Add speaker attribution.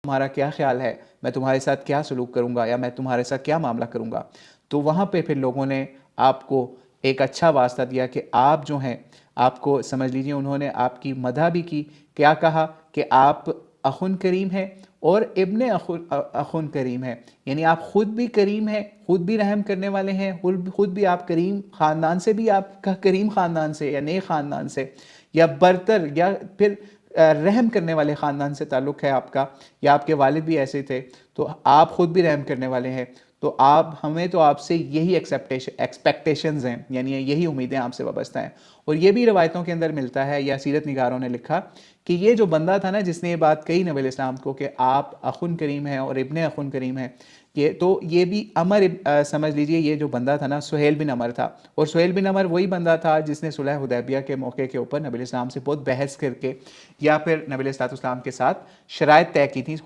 Speaker 1: तुम्हारा क्या ख्याल है, मैं तुम्हारे साथ क्या सलूक करूँगा या मैं तुम्हारे साथ क्या मामला करूँगा। तो वहाँ पे फिर लोगों ने आपको एक अच्छा वास्ता दिया कि आप जो हैं, आपको समझ लीजिए उन्होंने आपकी मदह भी की। क्या कहा कि आप अखुन करीम है और इब्ने अखुन करीम है, यानी आप ख़ुद भी करीम हैं, ख़ुद भी रहम करने वाले हैं, ख़ुद भी आप करीम ख़ानदान से भी, आपका करीम ख़ानदान से या नेक ख़ानदान से या बरतर या फिर रहम करने वाले ख़ानदान से ताल्लुक़ है आपका, या आपके वालिद भी ऐसे थे, तो आप ख़ुद भी रहम करने वाले हैं। तो आप हमें तो आपसे यही एक्सपेक्टेशंस हैं, यानी यही उम्मीदें आपसे वाबस्ता हैं। और ये भी रवायतों के अंदर मिलता है, या सीरत निगारों ने लिखा कि ये जो बंदा था ना जिसने ये बात कही नबी इस्लाम को कि आप अखुन करीम हैं और इब्ने अखुन करीम हैं, ये भी समझ लीजिए ये जो बंदा था ना सुहेल बिन अमर था। और सुहेल बिन अमर वही बंदा था जिसने सुलह हुदैबिया के मौके के ऊपर नबी इस्लाम से बहुत बहस करके या फिर नबी इस्लाम के साथ शराइत तय की थी